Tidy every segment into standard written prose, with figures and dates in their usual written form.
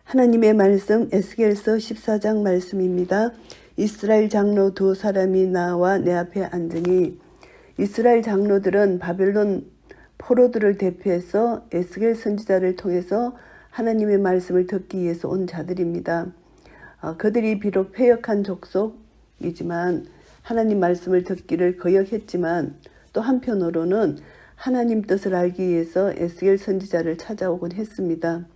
하나님의 말씀 에스겔서 14장 말씀입니다. 이스라엘 장로 두 사람이 나와 내 앞에 앉으니, 이스라엘 장로들은 바벨론 포로들을 대표해서 에스겔 선지자를 통해서 하나님의 말씀을 듣기 위해서 온 자들입니다. 그들이 비록 패역한 족속이지만 하나님 말씀을 듣기를 거역했지만, 또 한편으로는 하나님 뜻을 알기 위해서 에스겔 선지자를 찾아오곤 했습니다.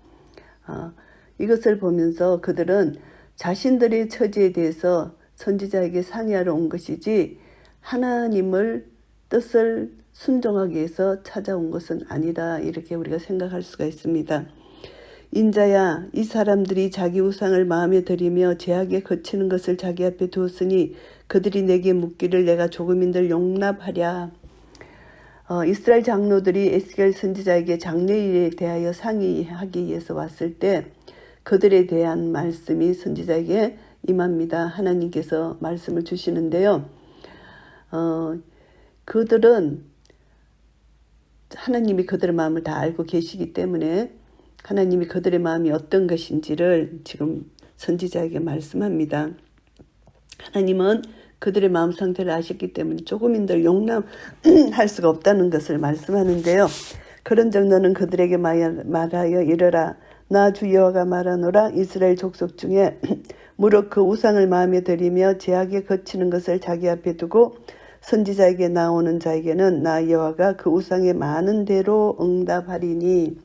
이것을 보면서 그들은 자신들의 처지에 대해서 선지자에게 상의하러 온 것이지 하나님을 뜻을 순종하기 위해서 찾아온 것은 아니다, 이렇게 우리가 생각할 수가 있습니다. 인자야, 이 사람들이 자기 우상을 마음에 들이며 죄악에 거치는 것을 자기 앞에 두었으니 그들이 내게 묻기를 내가 조금인들 용납하랴. 이스라엘 장로들이 에스겔 선지자에게 장례일에 대하여 상의하기 위해서 왔을 때 그들에 대한 말씀이 선지자에게 임합니다. 하나님께서 말씀을 주시는데요. 그들은 하나님이 그들의 마음을 다 알고 계시기 때문에 하나님이 그들의 마음이 어떤 것인지를 지금 선지자에게 말씀합니다. 하나님은 그들의 마음 상태를 아셨기 때문에 조금인들 용납할 수가 없다는 것을 말씀하는데요. 그런즉 너는 그들에게 말하여 이르라. 나 주 여호와가 말하노라. 이스라엘 족속 중에 무릇 그 우상을 마음에 들이며 죄악에 거치는 것을 자기 앞에 두고 선지자에게 나오는 자에게는 나 여호와가 그 우상에 많은 대로 응답하리니.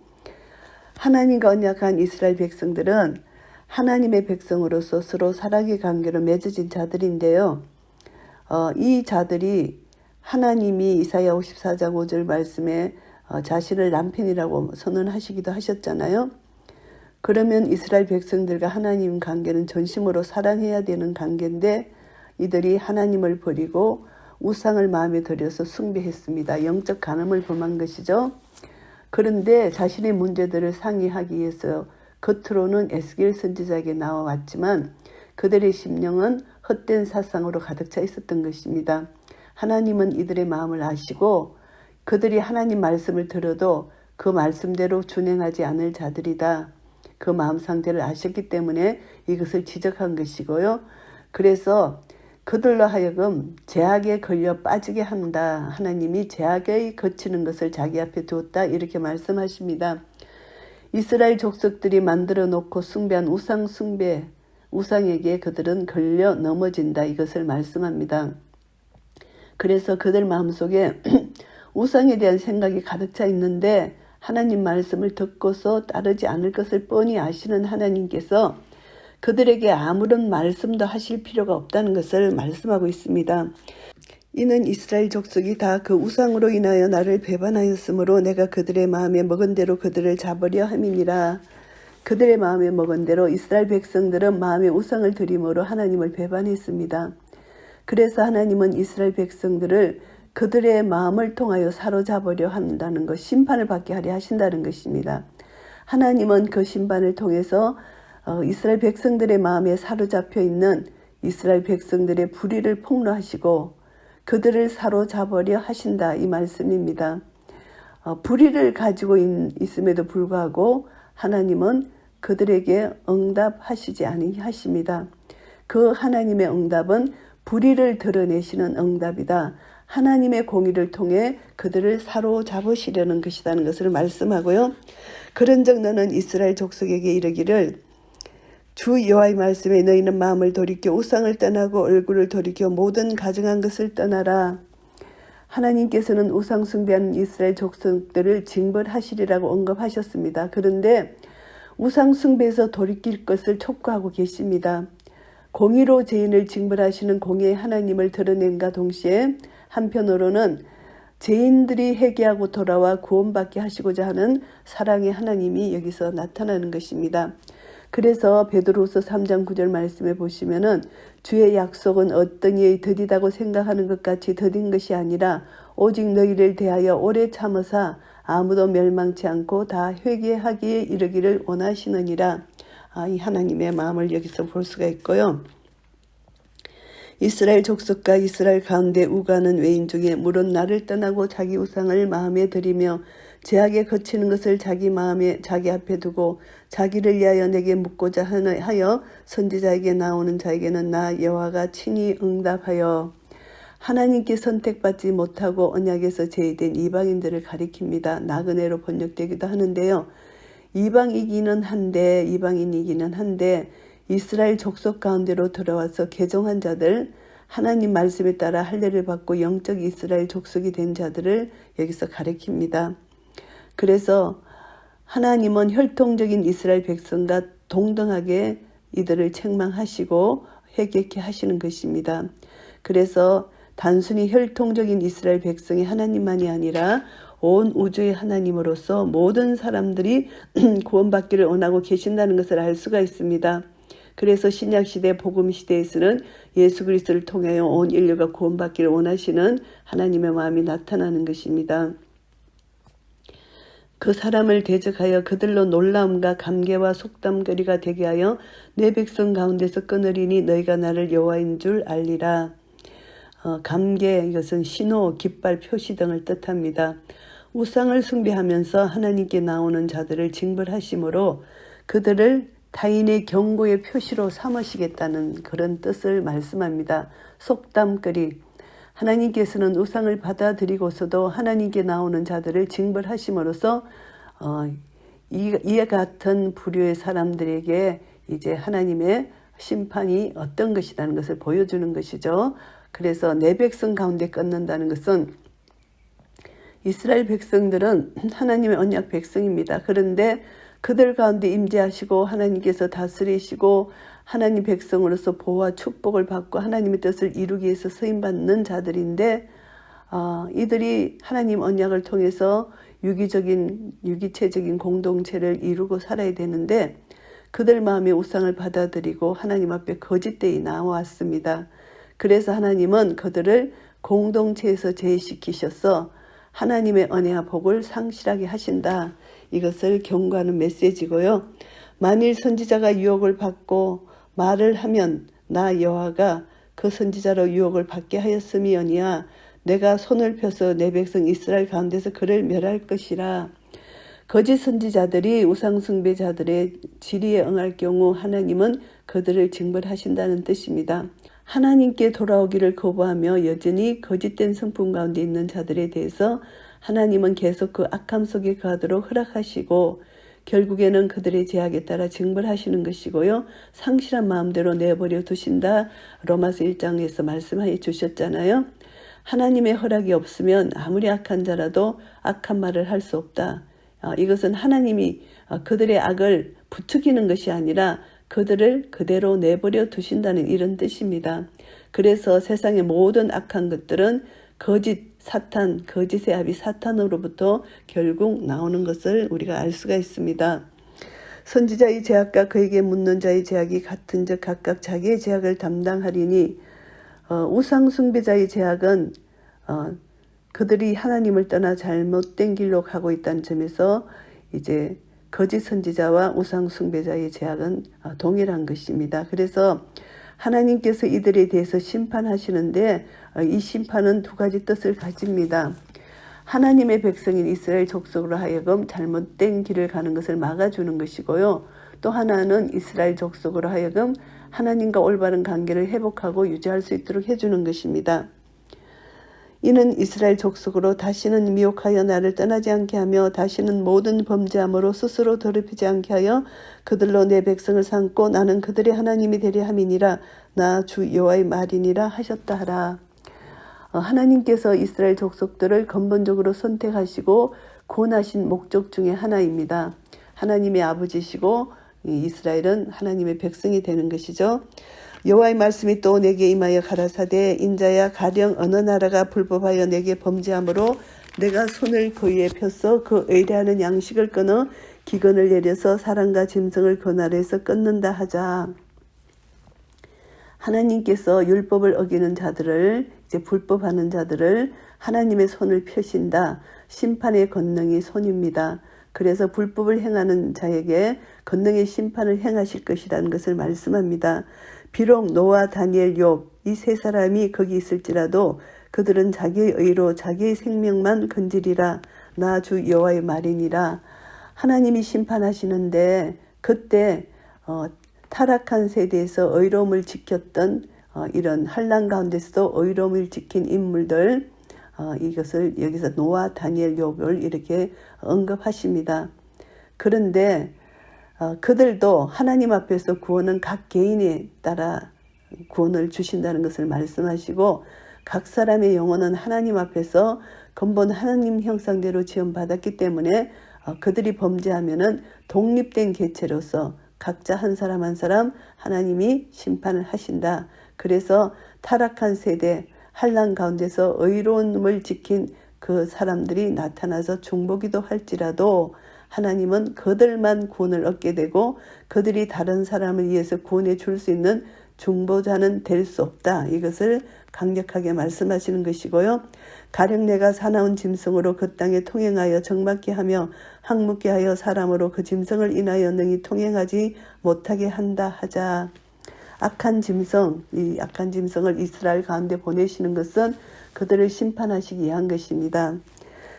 하나님과 언약한 이스라엘 백성들은 하나님의 백성으로서 서로 사랑의 관계로 맺어진 자들인데요. 이 자들이 하나님이 이사야 54장 5절 말씀에 자신을 남편이라고 선언하시기도 하셨잖아요. 그러면 이스라엘 백성들과 하나님 관계는 전심으로 사랑해야 되는 관계인데 이들이 하나님을 버리고 우상을 마음에 들여서 숭배했습니다. 영적 간음을 범한 것이죠. 그런데 자신의 문제들을 상의하기 위해서 겉으로는 에스겔 선지자에게 나와왔지만 그들의 심령은 헛된 사상으로 가득 차 있었던 것입니다. 하나님은 이들의 마음을 아시고 그들이 하나님 말씀을 들어도 그 말씀대로 준행하지 않을 자들이다. 그 마음 상태를 아셨기 때문에 이것을 지적한 것이고요. 그래서 그들로 하여금 죄악에 걸려 빠지게 한다. 하나님이 죄악에 거치는 것을 자기 앞에 두었다, 이렇게 말씀하십니다. 이스라엘 족속들이 만들어 놓고 숭배한 우상에게 그들은 걸려 넘어진다, 이것을 말씀합니다. 그래서 그들 마음속에 우상에 대한 생각이 가득 차 있는데 하나님 말씀을 듣고서 따르지 않을 것을 뻔히 아시는 하나님께서 그들에게 아무런 말씀도 하실 필요가 없다는 것을 말씀하고 있습니다. 이는 이스라엘 족속이 다 그 우상으로 인하여 나를 배반하였으므로 내가 그들의 마음에 먹은 대로 그들을 잡으려 함이니라. 그들의 마음에 먹은 대로 이스라엘 백성들은 마음에 우상을 들임으로 하나님을 배반했습니다. 그래서 하나님은 이스라엘 백성들을 그들의 마음을 통하여 사로잡으려 한다는 것, 심판을 받게 하려 하신다는 것입니다. 하나님은 그 심판을 통해서 이스라엘 백성들의 마음에 사로잡혀 있는 이스라엘 백성들의 불의를 폭로하시고 그들을 사로잡으려 하신다, 이 말씀입니다. 불의를 가지고 있음에도 불구하고 하나님은 그들에게 응답하시지 아니하십니다. 그 하나님의 응답은 불의를 드러내시는 응답이다. 하나님의 공의를 통해 그들을 사로잡으시려는 것이라는 것을 말씀하고요. 그런즉 너는 이스라엘 족속에게 이르기를 주 여호와의 말씀에 너희는 마음을 돌이켜 우상을 떠나고 얼굴을 돌이켜 모든 가증한 것을 떠나라. 하나님께서는 우상 숭배하는 이스라엘 족속들을 징벌하시리라고 언급하셨습니다. 그런데 우상 숭배에서 돌이킬 것을 촉구하고 계십니다. 공의로 죄인을 징벌하시는 공의의 하나님을 드러낸과 동시에 한편으로는 죄인들이 회개하고 돌아와 구원받게 하시고자 하는 사랑의 하나님이 여기서 나타나는 것입니다. 그래서 베드로후서 3장 9절 말씀에 보시면은 주의 약속은 어떤 이의 더디다고 생각하는 것 같이 더딘 것이 아니라 오직 너희를 대하여 오래 참으사 아무도 멸망치 않고 다 회개하기에 이르기를 원하시느니라. 이 하나님의 마음을 여기서 볼 수가 있고요. 이스라엘 족속과 이스라엘 가운데 우가는 외인 중에 물은 나를 떠나고 자기 우상을 마음에 들이며 제약에 거치는 것을 자기 마음에 자기 앞에 두고 자기를 위하여 내게 묻고자 하여 선지자에게 나오는 자에게는 나 여호와가 친히 응답하여 하나님께 선택받지 못하고 언약에서 제외된 이방인들을 가리킵니다. 나그네로 번역되기도 하는데요. 이방인이기는 한데 이스라엘 족속 가운데로 들어와서 개종한 자들, 하나님 말씀에 따라 할례를 받고 영적 이스라엘 족속이 된 자들을 여기서 가리킵니다. 그래서 하나님은 혈통적인 이스라엘 백성과 동등하게 이들을 책망하시고 회개케 하시는 것입니다. 그래서 단순히 혈통적인 이스라엘 백성이 하나님만이 아니라 온 우주의 하나님으로서 모든 사람들이 구원받기를 원하고 계신다는 것을 알 수가 있습니다. 그래서 신약시대 복음시대에서는 예수 그리스도를 통하여 온 인류가 구원받기를 원하시는 하나님의 마음이 나타나는 것입니다. 그 사람을 대적하여 그들로 놀라움과 감개와 속담거리가 되게 하여 내 백성 가운데서 끊으리니 너희가 나를 여호와인 줄 알리라. 감개, 이것은 신호, 깃발, 표시 등을 뜻합니다. 우상을 숭배하면서 하나님께 나오는 자들을 징벌하심으로 그들을 타인의 경고의 표시로 삼으시겠다는 그런 뜻을 말씀합니다. 속담거리, 하나님께서는 우상을 받아들이고서도 하나님께 나오는 자들을 징벌하심으로써 이와 같은 부류의 사람들에게 이제 하나님의 심판이 어떤 것이라는 것을 보여주는 것이죠. 그래서 내 백성 가운데 끊는다는 것은 이스라엘 백성들은 하나님의 언약 백성입니다. 그런데 그들 가운데 임재하시고 하나님께서 다스리시고 하나님 백성으로서 보호와 축복을 받고 하나님의 뜻을 이루기 위해서 쓰임받는 자들인데 이들이 하나님 언약을 통해서 유기체적인 공동체를 이루고 살아야 되는데 그들 마음에 우상을 받아들이고 하나님 앞에 거짓되이 나왔습니다. 그래서 하나님은 그들을 공동체에서 제외시키셔서 하나님의 은혜와 복을 상실하게 하신다. 이것을 경고하는 메시지고요. 만일 선지자가 유혹을 받고 말을 하면 나 여호와가 그 선지자로 유혹을 받게 하였음이오니와 내가 손을 펴서 내 백성 이스라엘 가운데서 그를 멸할 것이라. 거짓 선지자들이 우상 숭배자들의 질의에 응할 경우 하나님은 그들을 징벌하신다는 뜻입니다. 하나님께 돌아오기를 거부하며 여전히 거짓된 성품 가운데 있는 자들에 대해서 하나님은 계속 그 악함 속에 거하도록 허락하시고 결국에는 그들의 제약에 따라 징벌하시는 것이고요. 상실한 마음대로 내버려 두신다. 로마서 1장에서 말씀해 주셨잖아요. 하나님의 허락이 없으면 아무리 악한 자라도 악한 말을 할 수 없다. 이것은 하나님이 그들의 악을 부추기는 것이 아니라 그들을 그대로 내버려 두신다는 이런 뜻입니다. 그래서 세상의 모든 악한 것들은 거짓의 합이 사탄으로부터 결국 나오는 것을 우리가 알 수가 있습니다. 선지자의 제약과 그에게 묻는 자의 제약이 같은즉 각각 자기의 제약을 담당하리니 우상 숭배자의 제약은 그들이 하나님을 떠나 잘못된 길로 가고 있다는 점에서 이제 거짓 선지자와 우상 숭배자의 제약은 동일한 것입니다. 그래서 하나님께서 이들에 대해서 심판하시는데 이 심판은 두 가지 뜻을 가집니다. 하나님의 백성인 이스라엘 족속으로 하여금 잘못된 길을 가는 것을 막아주는 것이고요. 또 하나는 이스라엘 족속으로 하여금 하나님과 올바른 관계를 회복하고 유지할 수 있도록 해주는 것입니다. 이는 이스라엘 족속으로 다시는 미혹하여 나를 떠나지 않게 하며 다시는 모든 범죄함으로 스스로 더럽히지 않게 하여 그들로 내 백성을 삼고 나는 그들의 하나님이 되려 함이니라. 나 주 여호와의 말이니라 하셨다 하라. 하나님께서 이스라엘 족속들을 근본적으로 선택하시고 구원하신 목적 중에 하나입니다. 하나님의 아버지시고 이스라엘은 하나님의 백성이 되는 것이죠. 여호와의 말씀이 또 내게 임하여 가라사대 인자야 가령 어느 나라가 불법하여 내게 범죄함으로 내가 손을 그 위에 펴서 그 의뢰하는 양식을 끊어 기근을 내려서 사람과 짐승을 그 나라에서 끊는다 하자. 하나님께서 율법을 어기는 자들을 이제 불법하는 자들을 하나님의 손을 펴신다. 심판의 권능이 손입니다. 그래서 불법을 행하는 자에게 권능의 심판을 행하실 것이라는 것을 말씀합니다. 비록 노아, 다니엘, 욥 이 세 사람이 거기 있을지라도 그들은 자기의 의로 자기의 생명만 건지리라. 나 주 여호와의 말이니라. 하나님이 심판하시는데 그때 타락한 세대에서 의로움을 지켰던 이런 환난 가운데서도 의로움을 지킨 인물들, 이것을 여기서 노아, 다니엘, 욥을 이렇게 언급하십니다. 그런데 그들도 하나님 앞에서 구원은 각 개인에 따라 구원을 주신다는 것을 말씀하시고, 각 사람의 영혼은 하나님 앞에서 근본 하나님 형상대로 지음받았기 때문에 그들이 범죄하면은 독립된 개체로서 각자 한 사람 한 사람 하나님이 심판을 하신다. 그래서 타락한 세대, 환난 가운데서 의로움을 지킨 그 사람들이 나타나서 중보기도 할지라도 하나님은 그들만 구원을 얻게 되고 그들이 다른 사람을 위해서 구원해 줄 수 있는 중보자는 될 수 없다. 이것을 강력하게 말씀하시는 것이고요. 가령 내가 사나운 짐승으로 그 땅에 통행하여 적막게 하며 항목게 하여 사람으로 그 짐승을 인하여 능히 통행하지 못하게 한다 하자. 악한 짐승, 이 악한 짐승을 이스라엘 가운데 보내시는 것은 그들을 심판하시기 위한 것입니다.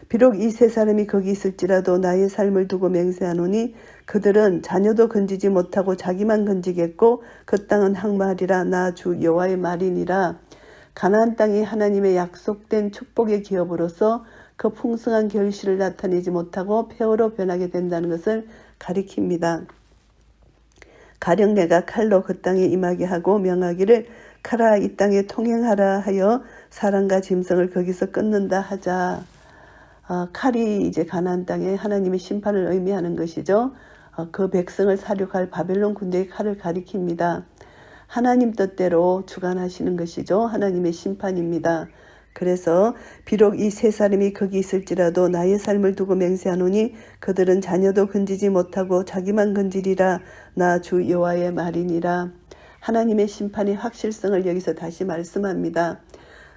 비록 이 세 사람이 거기 있을지라도 나의 삶을 두고 맹세하노니 그들은 자녀도 건지지 못하고 자기만 건지겠고 그 땅은 항마하리라. 나 주 여호와의 말이니라. 가나안 땅이 하나님의 약속된 축복의 기업으로서 그 풍성한 결실을 나타내지 못하고 폐허로 변하게 된다는 것을 가리킵니다. 가령 내가 칼로 그 땅에 임하게 하고 명하기를 칼아 이 땅에 통행하라 하여 사람과 짐승을 거기서 끊는다 하자. 칼이 이제 가나안 땅에 하나님의 심판을 의미하는 것이죠. 그 백성을 사륙할 바벨론 군대의 칼을 가리킵니다. 하나님 뜻대로 주관하시는 것이죠. 하나님의 심판입니다. 그래서 비록 이 세 사람이 거기 있을지라도 나의 삶을 두고 맹세하노니 그들은 자녀도 건지지 못하고 자기만 건지리라. 나 주 여호와의 말이니라. 하나님의 심판의 확실성을 여기서 다시 말씀합니다.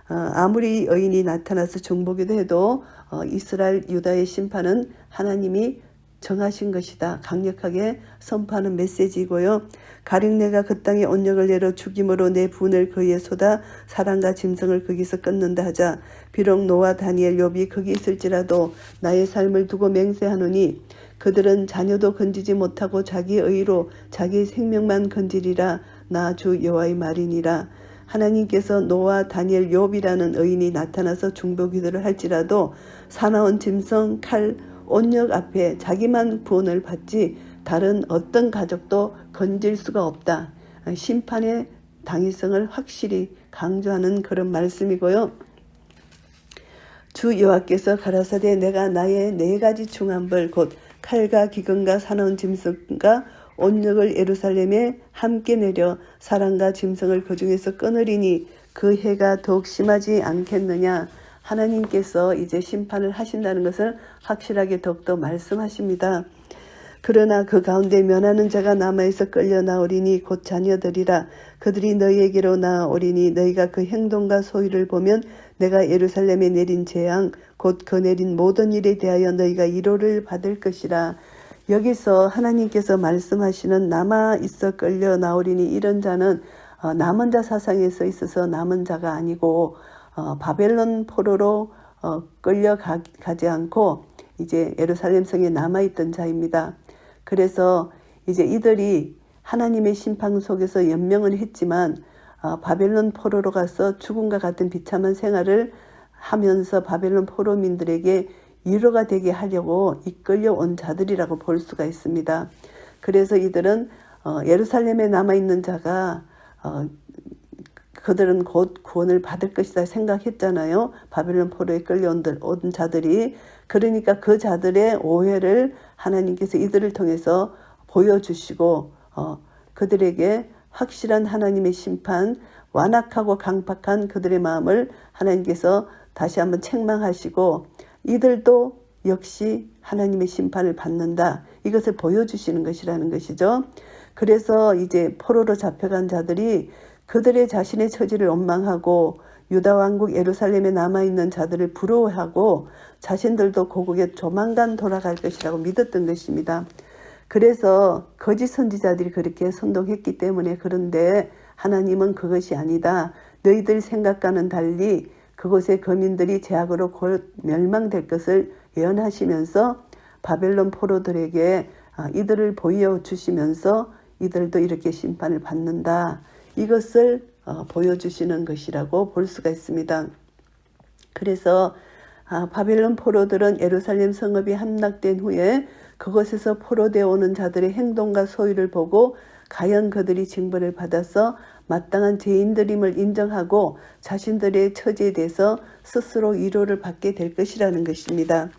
아무리 의인이 나타나서 중보기도 해도 이스라엘 유다의 심판은 하나님이 정하신 것이다. 강력하게 선포하는 메시지이고요. 가령 내가 그 땅에 온역을 내려 죽임으로 내 분을 그에 쏟아 사람과 짐승을 거기서 끊는다 하자. 비록 노아 다니엘 욥이 거기 있을지라도 나의 삶을 두고 맹세하노니 그들은 자녀도 건지지 못하고 자기 의로 자기 생명만 건지리라. 나 주 여호와의 말이니라. 하나님께서 노아 다니엘 욥이라는 의인이 나타나서 중보기도를 할지라도 사나운 짐승 칼 온역 앞에 자기만 구원을 받지 다른 어떤 가족도 건질 수가 없다. 심판의 당위성을 확실히 강조하는 그런 말씀이고요. 주 여호와께서 가라사대 내가 나의 네 가지 중한벌 곧 칼과 기근과 사나운 짐승과 온역을 예루살렘에 함께 내려 사람과 짐승을 그 중에서 끊으리니 그 해가 더욱 심하지 않겠느냐. 하나님께서 이제 심판을 하신다는 것을 확실하게 더욱더 말씀하십니다. 그러나 그 가운데 면하는 자가 남아있어 끌려 나오리니 곧 자녀들이라. 그들이 너희에게로 나오리니 너희가 그 행동과 소위를 보면 내가 예루살렘에 내린 재앙 곧 그 내린 모든 일에 대하여 너희가 위로를 받을 것이라. 여기서 하나님께서 말씀하시는 남아있어 끌려 나오리니 이런 자는 남은 자 사상에서 있어서 남은 자가 아니고 바벨론 포로로 끌려가지 않고 이제 예루살렘 성에 남아있던 자입니다. 그래서 이제 이들이 하나님의 심판 속에서 연명은 했지만 바벨론 포로로 가서 죽음과 같은 비참한 생활을 하면서 바벨론 포로민들에게 위로가 되게 하려고 이끌려 온 자들이라고 볼 수가 있습니다. 그래서 이들은 예루살렘에 남아있는 자가 그들은 곧 구원을 받을 것이다 생각했잖아요. 바벨론 포로에 끌려온 자들이. 그러니까 그 자들의 오해를 하나님께서 이들을 통해서 보여주시고 그들에게 확실한 하나님의 심판, 완악하고 강팍한 그들의 마음을 하나님께서 다시 한번 책망하시고 이들도 역시 하나님의 심판을 받는다. 이것을 보여주시는 것이라는 것이죠. 그래서 이제 포로로 잡혀간 자들이 그들의 자신의 처지를 원망하고 유다 왕국 예루살렘에 남아있는 자들을 부러워하고 자신들도 고국에 조만간 돌아갈 것이라고 믿었던 것입니다. 그래서 거짓 선지자들이 그렇게 선동했기 때문에 그런데 하나님은 그것이 아니다. 너희들 생각과는 달리 그곳의 거민들이 제약으로 곧 멸망될 것을 예언하시면서 바벨론 포로들에게 이들을 보여주시면서 이들도 이렇게 심판을 받는다. 이것을 보여주시는 것이라고 볼 수가 있습니다. 그래서 바벨론 포로들은 예루살렘 성읍이 함락된 후에 그곳에서 포로되어 오는 자들의 행동과 소유를 보고 과연 그들이 징벌을 받아서 마땅한 죄인들임을 인정하고 자신들의 처지에 대해서 스스로 위로를 받게 될 것이라는 것입니다.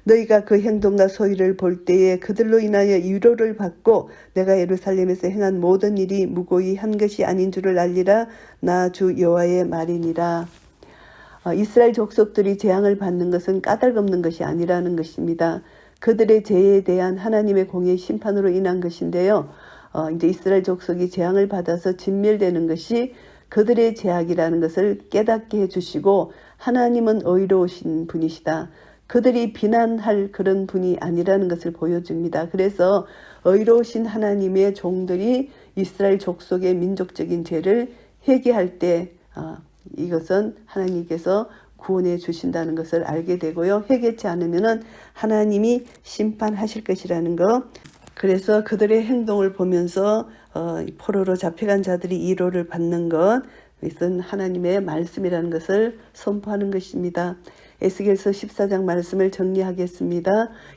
너희가 그 행동과 소유를 볼 때에 그들로 인하여 위로를 받고 내가 예루살렘에서 행한 모든 일이 무고히 한 것이 아닌 줄을 알리라. 나 주 여호와의 말이니라. 이스라엘 족속들이 재앙을 받는 것은 까닭없는 것이 아니라는 것입니다. 그들의 죄에 대한 하나님의 공의 심판으로 인한 것인데요. 이제 이스라엘 족속이 재앙을 받아서 진멸되는 것이 그들의 죄악이라는 것을 깨닫게 해주시고 하나님은 의로우신 분이시다. 그들이 비난할 그런 분이 아니라는 것을 보여줍니다. 그래서 의로우신 하나님의 종들이 이스라엘 족속의 민족적인 죄를 회개할 때 이것은 하나님께서 구원해 주신다는 것을 알게 되고요. 회개치 않으면 하나님이 심판하실 것이라는 것. 그래서 그들의 행동을 보면서 포로로 잡혀간 자들이 위로를 받는 것, 이것은 하나님의 말씀이라는 것을 선포하는 것입니다. 에스겔서 14장 말씀을 정리하겠습니다.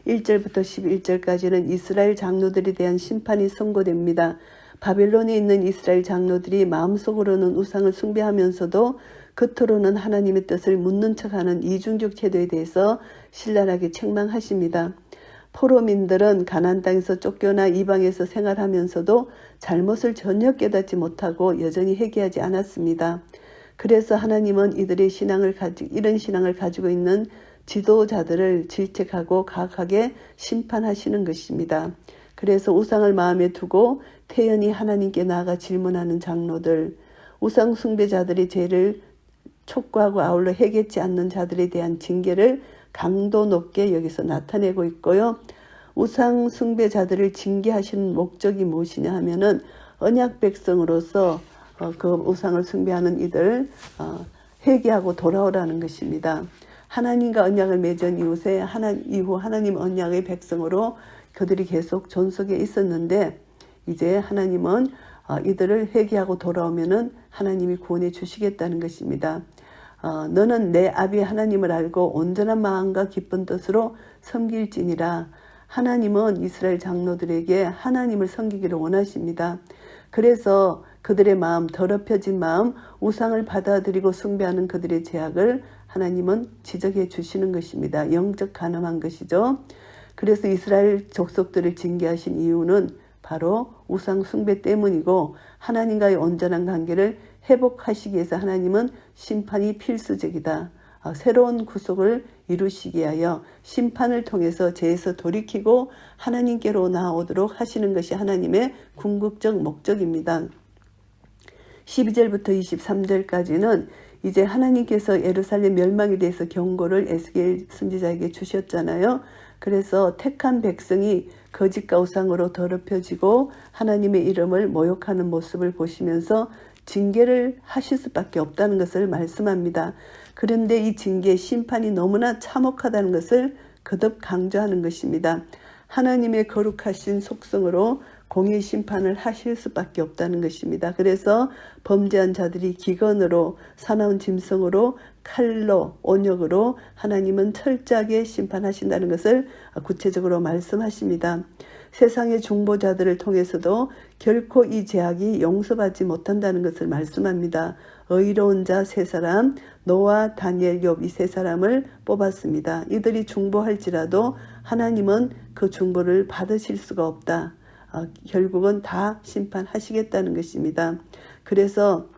1절부터 11절까지는 이스라엘 장로들에 대한 심판이 선고됩니다. 바벨론에 있는 이스라엘 장로들이 마음속으로는 우상을 숭배하면서도 겉으로는 하나님의 뜻을 묻는 척하는 이중적 태도에 대해서 신랄하게 책망하십니다. 포로민들은 가나안 땅에서 쫓겨나 이방에서 생활하면서도 잘못을 전혀 깨닫지 못하고 여전히 회개하지 않았습니다. 그래서 하나님은 이들의 이런 신앙을 가지고 있는 지도자들을 질책하고 가혹하게 심판하시는 것입니다. 그래서 우상을 마음에 두고 태연히 하나님께 나아가 질문하는 장로들, 우상 숭배자들의 죄를 촉구하고 아울러 회개치 않는 자들에 대한 징계를 강도 높게 여기서 나타내고 있고요. 우상 숭배자들을 징계하시는 목적이 무엇이냐 하면은 언약 백성으로서 그 우상을 숭배하는 이들 회개하고 돌아오라는 것입니다. 하나님과 언약을 맺은 이후 하나님 언약의 백성으로 그들이 계속 존속해 있었는데 이제 하나님은 이들을 회개하고 돌아오면은 하나님이 구원해 주시겠다는 것입니다. 너는 내 아비 하나님을 알고 온전한 마음과 기쁜 뜻으로 섬길지니라. 하나님은 이스라엘 장로들에게 하나님을 섬기기를 원하십니다. 그래서 그들의 마음, 더럽혀진 마음, 우상을 받아들이고 숭배하는 그들의 죄악을 하나님은 지적해 주시는 것입니다. 영적 간음한 것이죠. 그래서 이스라엘 족속들을 징계하신 이유는 바로 우상 숭배 때문이고 하나님과의 온전한 관계를 회복하시기 위해서 하나님은 심판이 필수적이다. 새로운 구속을 이루시기 위하여 심판을 통해서 죄에서 돌이키고 하나님께로 나아오도록 하시는 것이 하나님의 궁극적 목적입니다. 12절부터 23절까지는 이제 하나님께서 예루살렘 멸망에 대해서 경고를 에스겔 선지자에게 주셨잖아요. 그래서 택한 백성이 거짓과 우상으로 더럽혀지고 하나님의 이름을 모욕하는 모습을 보시면서 징계를 하실 수밖에 없다는 것을 말씀합니다. 그런데 이 징계, 심판이 너무나 참혹하다는 것을 거듭 강조하는 것입니다. 하나님의 거룩하신 속성으로 공의 심판을 하실 수밖에 없다는 것입니다. 그래서 범죄한 자들이 기근으로, 사나운 짐승으로, 칼로, 온역으로 하나님은 철저하게 심판하신다는 것을 구체적으로 말씀하십니다. 세상의 중보자들을 통해서도 결코 이 죄악이 용서받지 못한다는 것을 말씀합니다. 의로운 자 세 사람, 노아, 다니엘, 욥 이 세 사람을 뽑았습니다. 이들이 중보할지라도 하나님은 그 중보를 받으실 수가 없다. 결국은 다 심판하시겠다는 것입니다. 그래서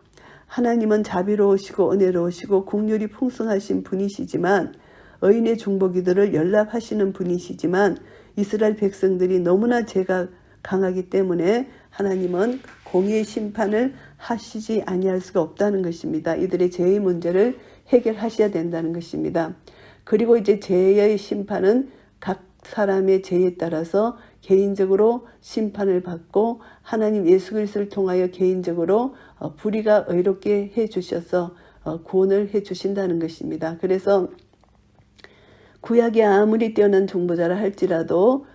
하나님은 자비로우시고 은혜로우시고 긍휼이 풍성하신 분이시지만 의인의 중보기도를 연락하시는 분이시지만 이스라엘 백성들이 너무나 죄가 강하기 때문에 하나님은 공의의 심판을 하시지 아니할 수가 없다는 것입니다. 이들의 죄의 문제를 해결하셔야 된다는 것입니다. 그리고 이제 죄의 심판은 각 사람의 죄에 따라서 개인적으로 심판을 받고 하나님 예수 그리스도를 통하여 개인적으로 불의가 의롭게 해주셔서 구원을 해주신다는 것입니다. 그래서 구약이 아무리 뛰어난 중보자라 할지라도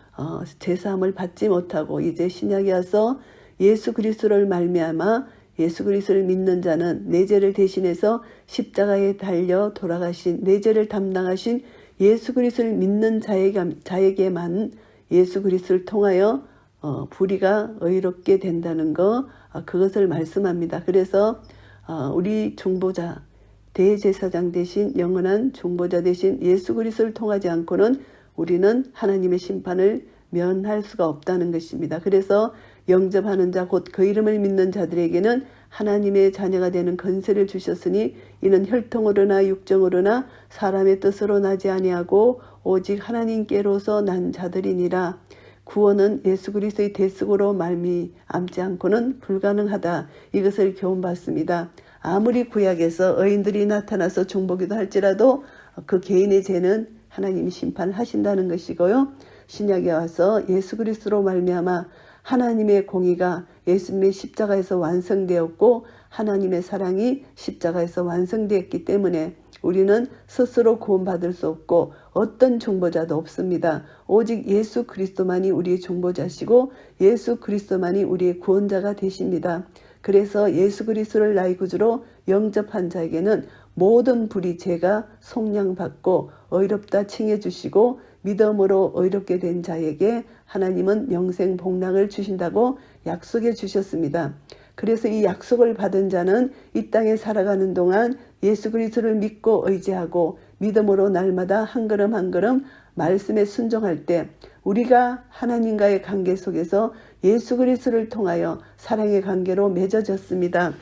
제사함을 받지 못하고 이제 신약에 와서 예수 그리스도를 말미암아 예수 그리스도를 믿는 자는 내 죄를 대신해서 십자가에 달려 돌아가신 내 죄를 담당하신 예수 그리스도를 믿는 자에게만 예수 그리스도를 통하여 불의가 의롭게 된다는 거, 그것을 말씀합니다. 그래서 우리 중보자 대제사장 대신 영원한 중보자 대신 예수 그리스도를 통하지 않고는 우리는 하나님의 심판을 면할 수가 없다는 것입니다. 그래서 영접하는 자 곧 그 이름을 믿는 자들에게는 하나님의 자녀가 되는 권세를 주셨으니 이는 혈통으로나 육정으로나 사람의 뜻으로 나지 아니하고 오직 하나님께로서 난 자들이니라. 구원은 예수 그리스도의 대속으로 말미암지 않고는 불가능하다. 이것을 교훈받습니다. 아무리 구약에서 의인들이 나타나서 중보기도 할지라도 그 개인의 죄는 하나님이 심판하신다는 것이고요. 신약에 와서 예수 그리스도로 말미암아 하나님의 공의가 예수님의 십자가에서 완성되었고 하나님의 사랑이 십자가에서 완성되었기 때문에 우리는 스스로 구원받을 수 없고 어떤 중보자도 없습니다. 오직 예수 그리스도만이 우리의 중보자시고 예수 그리스도만이 우리의 구원자가 되십니다. 그래서 예수 그리스도를 나의 구주로 영접한 자에게는 모든 불의 죄가 속량받고 의롭다 칭해 주시고 믿음으로 의롭게 된 자에게 하나님은 영생 복락을 주신다고 약속해 주셨습니다. 그래서 이 약속을 받은 자는 이 땅에 살아가는 동안 예수 그리스도를 믿고 의지하고 믿음으로 날마다 한 걸음 한 걸음 말씀에 순종할 때 우리가 하나님과의 관계 속에서 예수 그리스도를 통하여 사랑의 관계로 맺어졌습니다.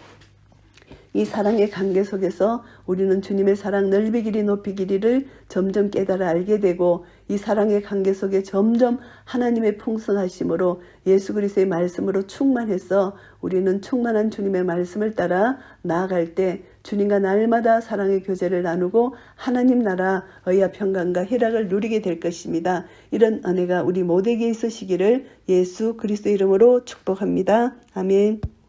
이 사랑의 관계 속에서 우리는 주님의 사랑 넓이 길이 높이 길이를 점점 깨달아 알게 되고 이 사랑의 관계 속에 점점 하나님의 풍성하심으로 예수 그리스도의 말씀으로 충만해서 우리는 충만한 주님의 말씀을 따라 나아갈 때 주님과 날마다 사랑의 교제를 나누고 하나님 나라 의와 평강과 희락을 누리게 될 것입니다. 이런 은혜가 우리 모두에게 있으시기를 예수 그리스도 이름으로 축복합니다. 아멘.